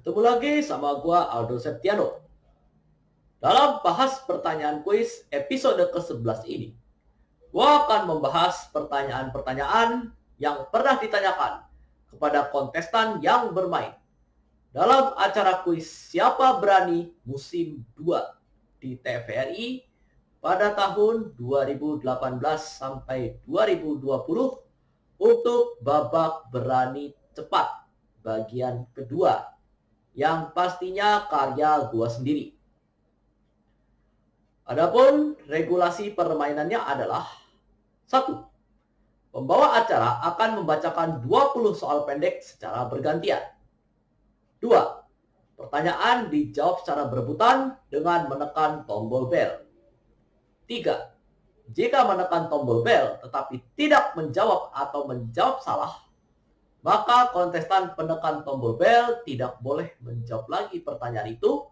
Ketemu lagi sama gua Aldo Septiano. Dalam bahas pertanyaan kuis episode ke-11 ini, gua akan membahas pertanyaan-pertanyaan yang pernah ditanyakan kepada kontestan yang bermain dalam acara kuis Siapa Berani musim 2 di TVRI pada tahun 2018 sampai 2020 untuk babak berani cepat bagian kedua, yang pastinya karya gua sendiri. Adapun regulasi permainannya adalah: 1. Pembawa acara akan membacakan 20 soal pendek secara bergantian. 2. Pertanyaan dijawab secara berebutan dengan menekan tombol bel. 3. Jika menekan tombol bel tetapi tidak menjawab atau menjawab salah, maka kontestan penekan tombol bel tidak boleh menjawab lagi pertanyaan itu.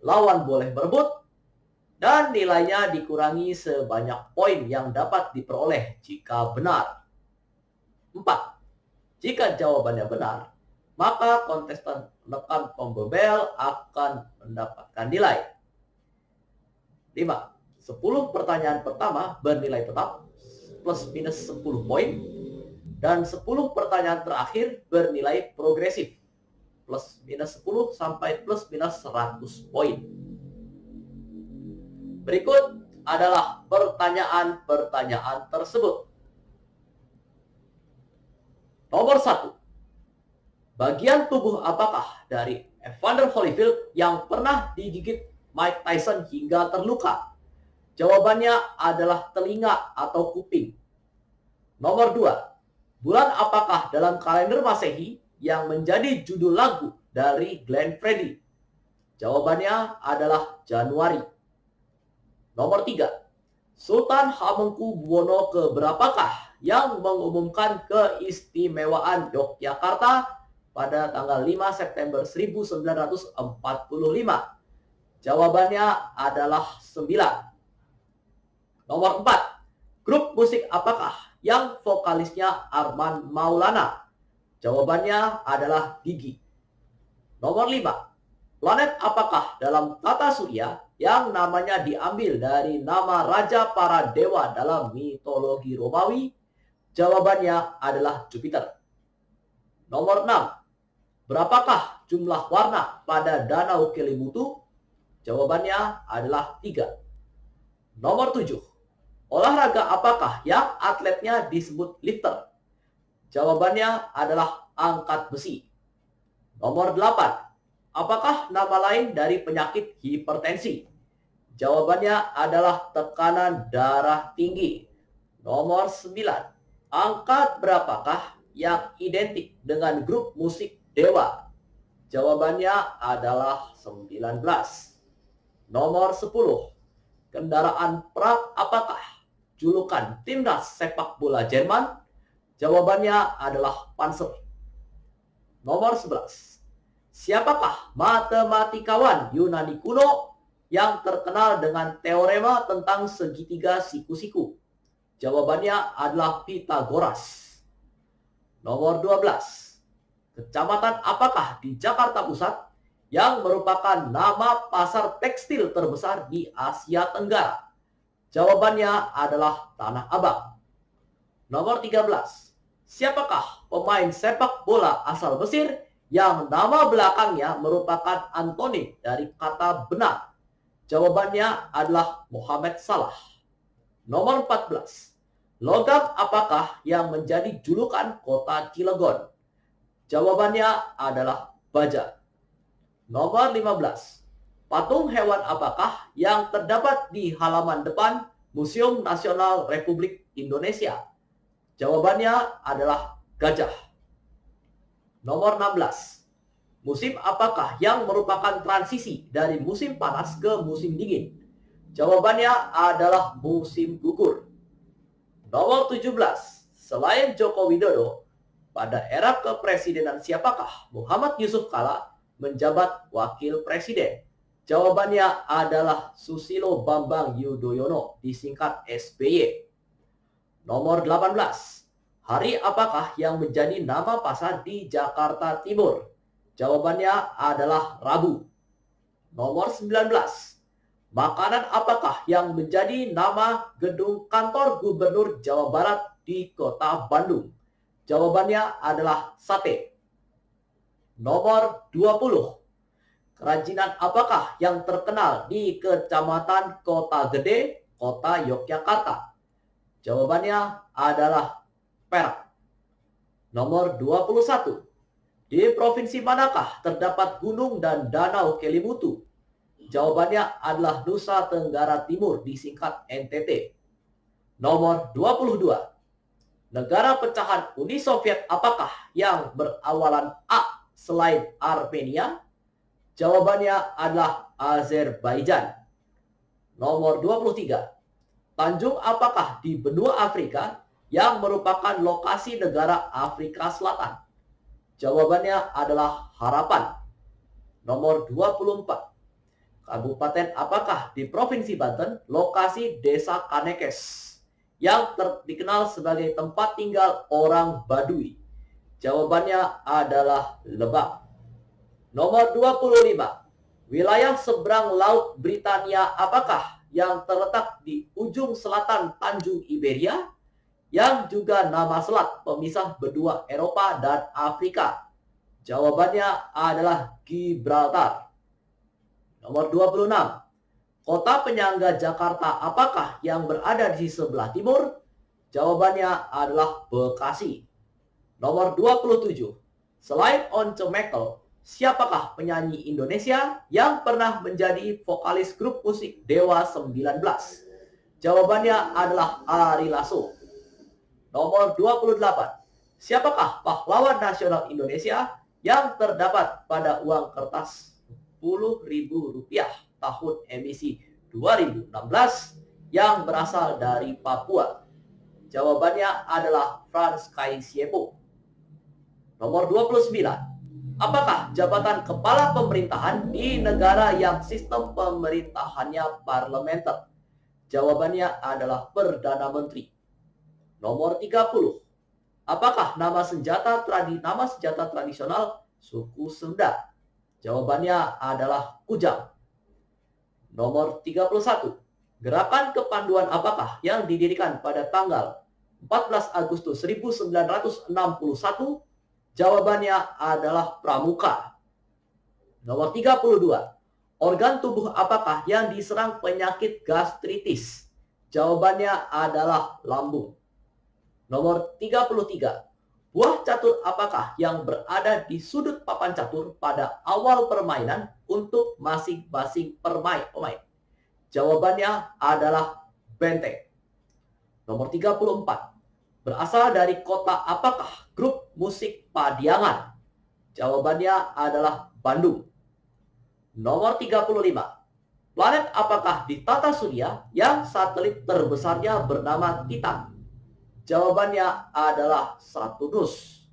Lawan boleh berebut dan nilainya dikurangi sebanyak poin yang dapat diperoleh jika benar. 4. Jika jawabannya benar, maka kontestan menekan tombol bel akan mendapatkan nilai. 5. 10 pertanyaan pertama bernilai tetap plus minus 10 poin, dan 10 pertanyaan terakhir bernilai progresif plus minus 10 sampai plus minus 100 poin. Berikut adalah pertanyaan-pertanyaan tersebut. Nomor 1. Bagian tubuh apakah dari Evander Holyfield yang pernah digigit Mike Tyson hingga terluka? Jawabannya adalah telinga atau kuping. Nomor 2. Bulan apakah dalam kalender Masehi yang menjadi judul lagu dari Glenn Fredly? Jawabannya adalah Januari. Nomor 3. Sultan Hamengkubuwono keberapakah yang mengumumkan keistimewaan Yogyakarta pada tanggal 5 September 1945? Jawabannya adalah 9. Nomor 4. Grup musik apakah yang vokalisnya Arman Maulana? Jawabannya adalah Gigi. Nomor 5. Planet apakah dalam tata surya yang namanya diambil dari nama raja para dewa dalam mitologi Romawi? Jawabannya adalah Jupiter. Nomor 6. Berapakah jumlah warna pada Danau Kelimutu? Jawabannya adalah 3. Nomor 7. Olahraga apakah yang atletnya disebut lifter? Jawabannya adalah angkat besi. Nomor 8. Apakah nama lain dari penyakit hipertensi? Jawabannya adalah tekanan darah tinggi. Nomor 9. Angka berapakah yang identik dengan grup musik Dewa? Jawabannya adalah 19. Nomor 10. Kendaraan perang apakah julukan timnas sepak bola Jerman? Jawabannya adalah Panzer. Nomor 11. Siapakah matematikawan Yunani kuno yang terkenal dengan teorema tentang segitiga siku-siku? Jawabannya adalah Pythagoras. Nomor 12. Kecamatan apakah di Jakarta Pusat yang merupakan nama pasar tekstil terbesar di Asia Tenggara? Jawabannya adalah Tanah Abang. Nomor 13. Siapakah pemain sepak bola asal Mesir yang nama belakangnya merupakan antonim dari kata benar? Jawabannya adalah Mohamed Salah. Nomor 14. Logam apakah yang menjadi julukan kota Cilegon? Jawabannya adalah baja. Nomor 15. Patung hewan apakah yang terdapat di halaman depan Museum Nasional Republik Indonesia? Jawabannya adalah gajah. Nomor 16. Musim apakah yang merupakan transisi dari musim panas ke musim dingin? Jawabannya adalah musim gugur. Nomor 17. Selain Joko Widodo, pada era kepresidenan siapakah Muhammad Yusuf Kala menjabat wakil presiden? Jawabannya adalah Susilo Bambang Yudhoyono, disingkat SBY. Nomor 18. Hari apakah yang menjadi nama pasar di Jakarta Timur? Jawabannya adalah Rabu. Nomor 19. Makanan apakah yang menjadi nama gedung kantor Gubernur Jawa Barat di Kota Bandung? Jawabannya adalah sate. Nomor 20. Kerajinan apakah yang terkenal di Kecamatan Kota Gede, Kota Yogyakarta? Jawabannya adalah perak. Nomor 21. Di provinsi manakah terdapat gunung dan danau Kelimutu? Jawabannya adalah Nusa Tenggara Timur, disingkat NTT. Nomor 22. Negara pecahan Uni Soviet apakah yang berawalan A selain Armenia? Jawabannya adalah Azerbaijan. Nomor 23. Tanjung apakah di benua Afrika yang merupakan lokasi negara Afrika Selatan? Jawabannya adalah Harapan. Nomor 24. Kabupaten apakah di Provinsi Banten lokasi Desa Kanekes yang dikenal sebagai tempat tinggal orang Baduy? Jawabannya adalah Lebak. Nomor 25. Wilayah seberang Laut Britania apakah yang terletak di ujung selatan Tanjung Iberia yang juga nama selat pemisah benua Eropa dan Afrika? Jawabannya adalah Gibraltar. Nomor 26. Kota penyangga Jakarta apakah yang berada di sebelah timur? Jawabannya adalah Bekasi. Nomor 27. Selain Once Mekel, siapakah penyanyi Indonesia yang pernah menjadi vokalis grup musik Dewa 19? Jawabannya adalah Ari Lasso. Nomor 28. Siapakah pahlawan nasional Indonesia yang terdapat pada uang kertas Rp10.000 tahun emisi 2016 yang berasal dari Papua? Jawabannya adalah Frans Kaisiepo. Nomor 29. Apakah jabatan kepala pemerintahan di negara yang sistem pemerintahannya parlementer? Jawabannya adalah Perdana Menteri. Nomor 30. Apakah nama senjata tradisional suku Sunda? Jawabannya adalah kujang. Nomor 31. Gerakan kepanduan apakah yang didirikan pada tanggal 14 Agustus 1961? Jawabannya adalah Pramuka. Nomor 32. Organ tubuh apakah yang diserang penyakit gastritis? Jawabannya adalah lambung. Nomor 33. Buah catur apakah yang berada di sudut papan catur pada awal permainan untuk masing-masing pemain? Jawabannya adalah benteng. Nomor 34. Berasal dari kota apakah grup musik Padiangan? Jawabannya adalah Bandung. Nomor 35. Planet apakah di tata surya yang satelit terbesarnya bernama Titan? Jawabannya adalah Saturnus.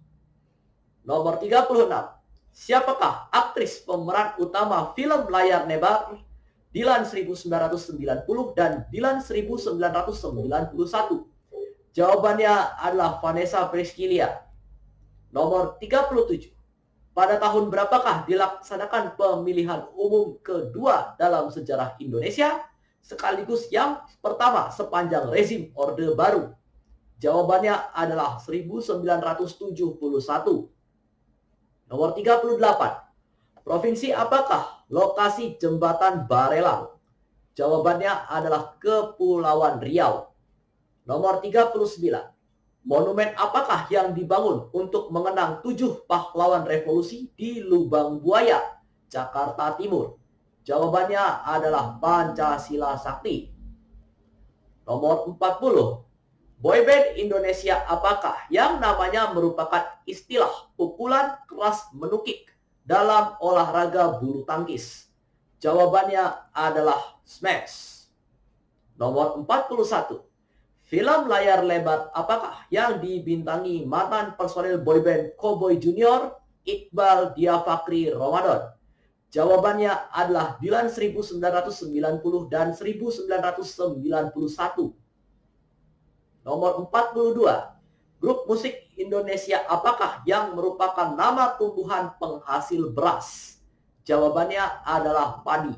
Nomor 36. Siapakah aktris pemeran utama film layar lebar Dilan 1990 dan Dilan 1991? Jawabannya adalah Vanessa Priscilla. Nomor 37. Pada tahun berapakah dilaksanakan pemilihan umum kedua dalam sejarah Indonesia, sekaligus yang pertama sepanjang rezim Orde Baru? Jawabannya adalah 1971. Nomor 38. Provinsi apakah lokasi jembatan Barelang? Jawabannya adalah Kepulauan Riau. Nomor 39. Monumen apakah yang dibangun untuk mengenang 7 pahlawan revolusi di Lubang Buaya, Jakarta Timur? Jawabannya adalah Pancasila Sakti. Nomor 40. Boyband Indonesia apakah yang namanya merupakan istilah pukulan keras menukik dalam olahraga bulu tangkis? Jawabannya adalah Smash. Nomor 41. Film layar lebar apakah yang dibintangi mantan personil boyband Cowboy Junior, Iqbal Diafakri Ramadan? Jawabannya adalah Dilan 1990 dan 1991. Nomor 42. Grup musik Indonesia apakah yang merupakan nama tumbuhan penghasil beras? Jawabannya adalah padi.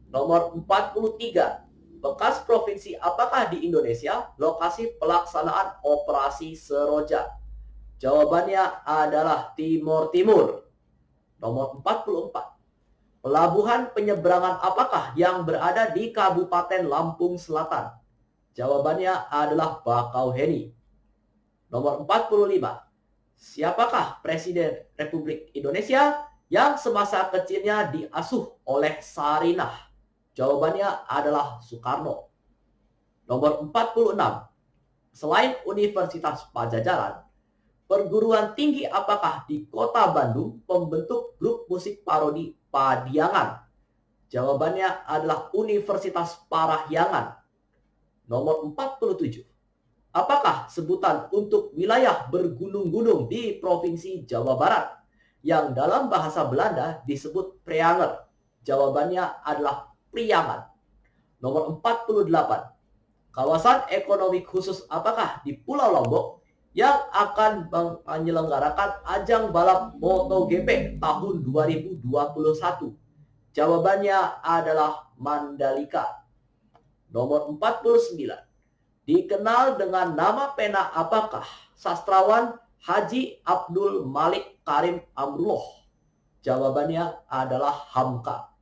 Nomor 43. Bekas provinsi apakah di Indonesia lokasi pelaksanaan operasi Seroja? Jawabannya adalah Timur Timur. Nomor 44. Pelabuhan penyeberangan apakah yang berada di Kabupaten Lampung Selatan? Jawabannya adalah Bakauheni. Nomor 45. Siapakah Presiden Republik Indonesia yang semasa kecilnya diasuh oleh Sarinah? Jawabannya adalah Soekarno. Nomor 46. Selain Universitas Pajajaran, perguruan tinggi apakah di Kota Bandung membentuk grup musik parodi Padiangan? Jawabannya adalah Universitas Parahyangan. Nomor 47. Apakah sebutan untuk wilayah bergunung-gunung di Provinsi Jawa Barat yang dalam bahasa Belanda disebut Preanger? Jawabannya adalah Priangan. Nomor 48. Kawasan ekonomi khusus apakah di Pulau Lombok yang akan menyelenggarakan ajang balap MotoGP tahun 2021? Jawabannya adalah Mandalika. Nomor 49. Dikenal dengan nama pena apakah sastrawan Haji Abdul Malik Karim Amrullah? Jawabannya adalah Hamka.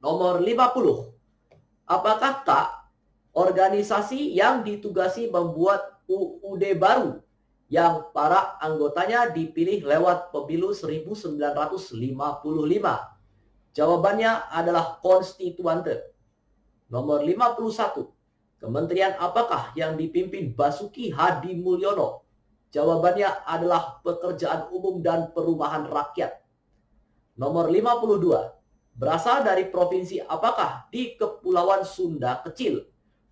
Nomor 50. Apakah Kak organisasi yang ditugasi membuat UUD baru yang para anggotanya dipilih lewat pemilu 1955? Jawabannya adalah Konstituante. Nomor 51. Kementerian apakah yang dipimpin Basuki Hadi Mulyono? Jawabannya adalah Pekerjaan Umum dan Perumahan Rakyat. Nomor 52. Berasal dari provinsi apakah di Kepulauan Sunda Kecil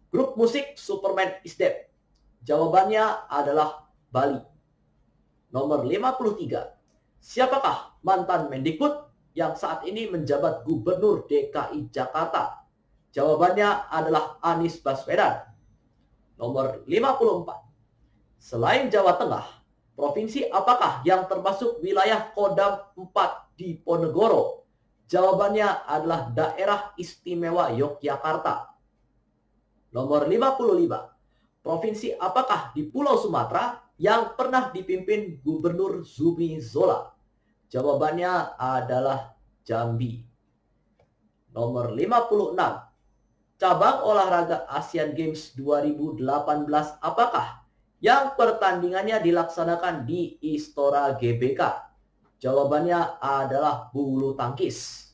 grup musik Superman is Dead? Jawabannya adalah Bali. Nomor 53. Siapakah mantan Mendikbud yang saat ini menjabat Gubernur DKI Jakarta? Jawabannya adalah Anies Baswedan. Nomor 54. Selain Jawa Tengah, provinsi apakah yang termasuk wilayah Kodam 4 di Ponegoro? Jawabannya adalah Daerah Istimewa Yogyakarta. Nomor 55. Provinsi apakah di Pulau Sumatera yang pernah dipimpin Gubernur Zumi Zola? Jawabannya adalah Jambi. Nomor 56. Cabang olahraga Asian Games 2018 apakah yang pertandingannya dilaksanakan di Istora GBK? Jawabannya adalah bulu tangkis.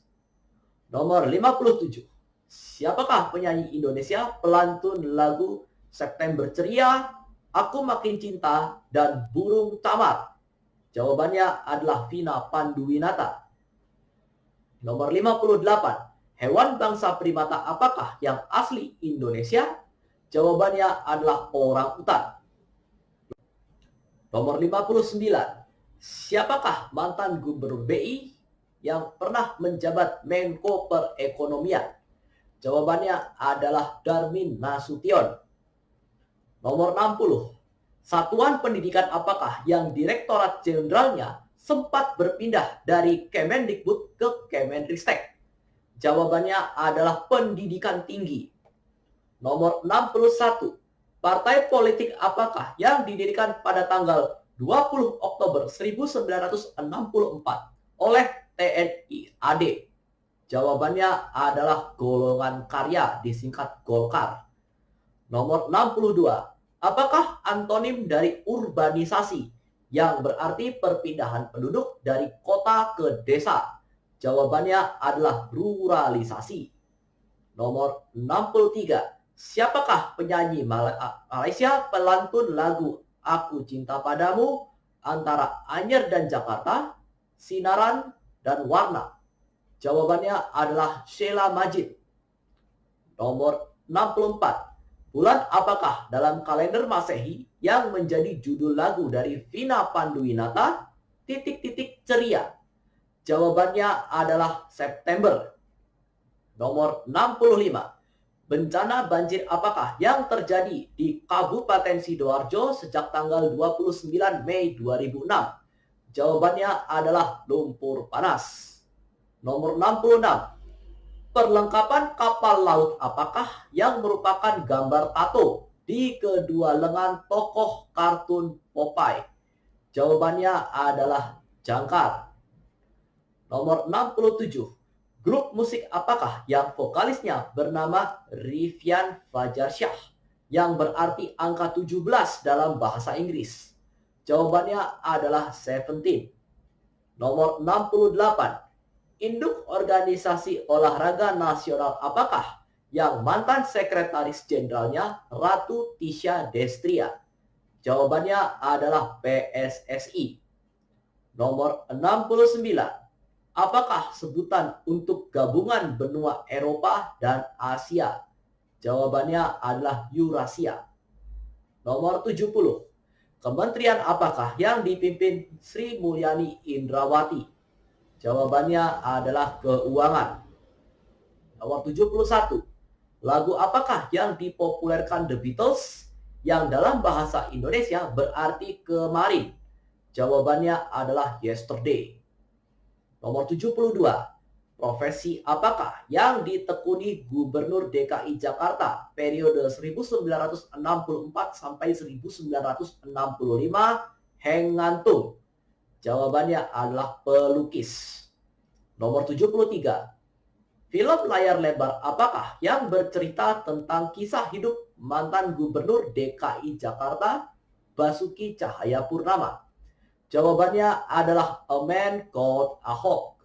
Nomor 57. Siapakah penyanyi Indonesia pelantun lagu September Ceria, Aku Makin Cinta, dan Burung Tamar? Jawabannya adalah Vina Panduwinata. Nomor 58. Hewan bangsa primata apakah yang asli Indonesia? Jawabannya adalah orangutan. Nomor 59. Siapakah mantan Gubernur BI yang pernah menjabat Menko Perekonomian? Jawabannya adalah Darmin Nasution. Nomor 60. Satuan pendidikan apakah yang Direktorat Jenderalnya sempat berpindah dari Kemendikbud ke Kemenristek? Jawabannya adalah pendidikan tinggi. Nomor 61. Partai politik apakah yang didirikan pada tanggal 20 Oktober 1964 oleh TNI AD? Jawabannya adalah Golongan Karya, disingkat Golkar. Nomor 62. Apakah antonim dari urbanisasi yang berarti perpindahan penduduk dari kota ke desa? Jawabannya adalah ruralisasi. Nomor 63. Siapakah penyanyi Malaysia pelantun lagu Aku Cinta Padamu antara Anyer dan Jakarta, Sinaran, dan Warna? Jawabannya adalah Sheila Majid. Nomor 64. Bulan apakah dalam kalender Masehi yang menjadi judul lagu dari Vina Panduwinata, Ceria? Jawabannya adalah September. Nomor 65. Bencana banjir apakah yang terjadi di Kabupaten Sidoarjo sejak tanggal 29 Mei 2006? Jawabannya adalah lumpur panas. Nomor 66. Perlengkapan kapal laut apakah yang merupakan gambar tato di kedua lengan tokoh kartun Popeye? Jawabannya adalah jangkar. Nomor 67. Grup musik apakah yang vokalisnya bernama Rivian Fajarsyah yang berarti angka 17 dalam bahasa Inggris? Jawabannya adalah Seventeen. Nomor 68. Induk organisasi olahraga nasional apakah yang mantan sekretaris jenderalnya Ratu Tisha Destria? Jawabannya adalah PSSI. Nomor 69. Apakah sebutan untuk gabungan benua Eropa dan Asia? Jawabannya adalah Eurasia. Nomor 70. Kementerian apakah yang dipimpin Sri Mulyani Indrawati? Jawabannya adalah keuangan. Nomor 71. Lagu apakah yang dipopulerkan The Beatles yang dalam bahasa Indonesia berarti kemarin? Jawabannya adalah Yesterday. Nomor 72. Profesi apakah yang ditekuni Gubernur DKI Jakarta periode 1964 sampai 1965 Hengantung? Jawabannya adalah pelukis. Nomor 73. Film layar lebar apakah yang bercerita tentang kisah hidup mantan Gubernur DKI Jakarta Basuki Cahayapurnama? Jawabannya adalah A Man Called Ahok.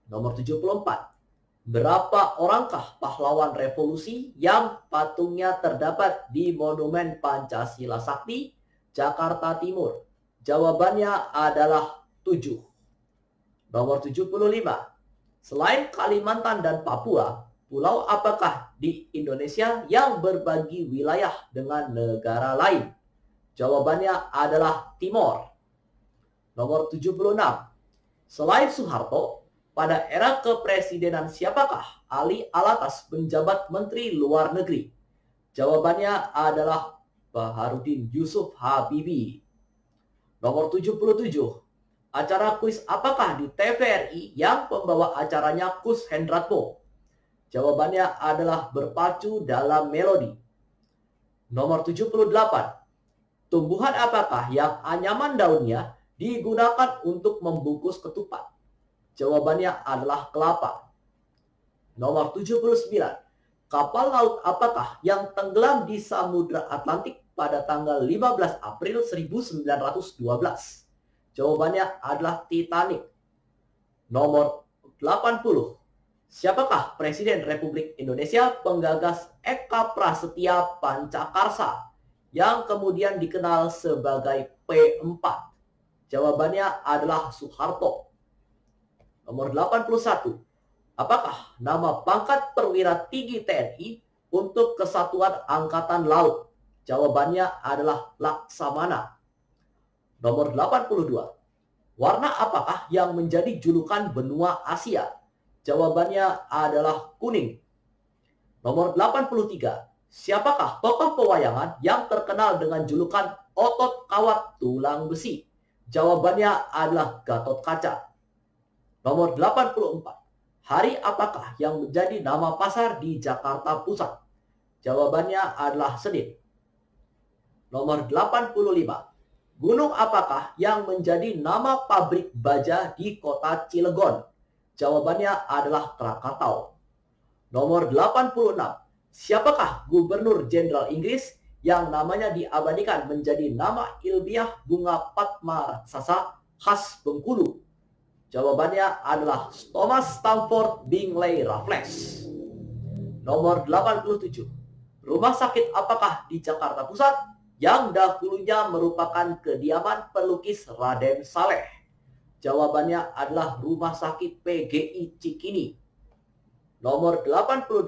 Nomor 74. Berapa orangkah pahlawan revolusi yang patungnya terdapat di Monumen Pancasila Sakti, Jakarta Timur? Jawabannya adalah 7. Nomor 75. Selain Kalimantan dan Papua, pulau apakah di Indonesia yang berbagi wilayah dengan negara lain? Jawabannya adalah Timor. Nomor 76. Selain Soeharto, pada era kepresidenan siapakah Ali Alatas menjabat Menteri Luar Negeri? Jawabannya adalah Baharudin Yusuf Habibie. Nomor 77. Acara kuis apakah di TVRI yang pembawa acaranya Kus Hendratmo? Jawabannya adalah Berpacu Dalam Melodi. Nomor 78. Tumbuhan apakah yang anyaman daunnya digunakan untuk membungkus ketupat? Jawabannya adalah kelapa. Nomor 79. Kapal laut apakah yang tenggelam di Samudra Atlantik pada tanggal 15 April 1912? Jawabannya adalah Titanic. Nomor 80. Siapakah Presiden Republik Indonesia penggagas Eka Prasetya Pancakarsa yang kemudian dikenal sebagai P4? Jawabannya adalah Soeharto. Nomor 81. Apakah nama pangkat perwira tinggi TNI untuk Kesatuan Angkatan Laut? Jawabannya adalah Laksamana. Nomor 82. Warna apakah yang menjadi julukan benua Asia? Jawabannya adalah kuning. Nomor 83. Siapakah tokoh pewayangan yang terkenal dengan julukan otot kawat tulang besi? Jawabannya adalah Gatot Kaca. Nomor 84. Hari apakah yang menjadi nama pasar di Jakarta Pusat? Jawabannya adalah Senin. Nomor 85. Gunung apakah yang menjadi nama pabrik baja di kota Cilegon? Jawabannya adalah Krakatau. Nomor 86. Siapakah Gubernur Jenderal Inggris yang namanya diabadikan menjadi nama ilmiah bunga Padma Raksasa khas Bengkulu? Jawabannya adalah Thomas Stamford Bingley Raffles. Nomor 87. Rumah sakit apakah di Jakarta Pusat yang dahulunya merupakan kediaman pelukis Raden Saleh? Jawabannya adalah Rumah Sakit PGI Cikini. Nomor 88.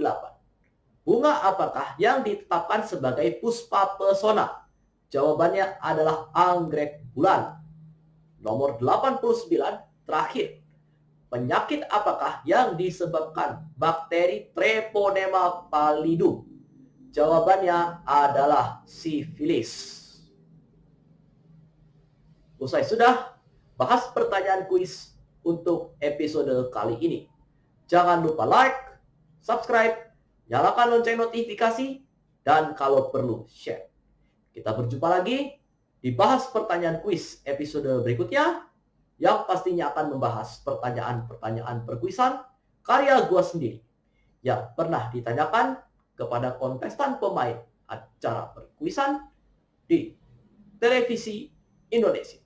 Bunga apakah yang ditetapkan sebagai puspa pesona? Jawabannya adalah anggrek bulan. Nomor 89. Terakhir, penyakit apakah yang disebabkan bakteri Treponema pallidum? Jawabannya adalah sifilis. Usai sudah bahas pertanyaan kuis untuk episode kali ini. Jangan lupa like, subscribe, nyalakan lonceng notifikasi, dan kalau perlu share. Kita berjumpa lagi di bahas pertanyaan kuis episode berikutnya, yang pastinya akan membahas pertanyaan-pertanyaan perkuisan karya gua sendiri yang pernah ditanyakan kepada kontestan pemain acara perkuisan di televisi Indonesia.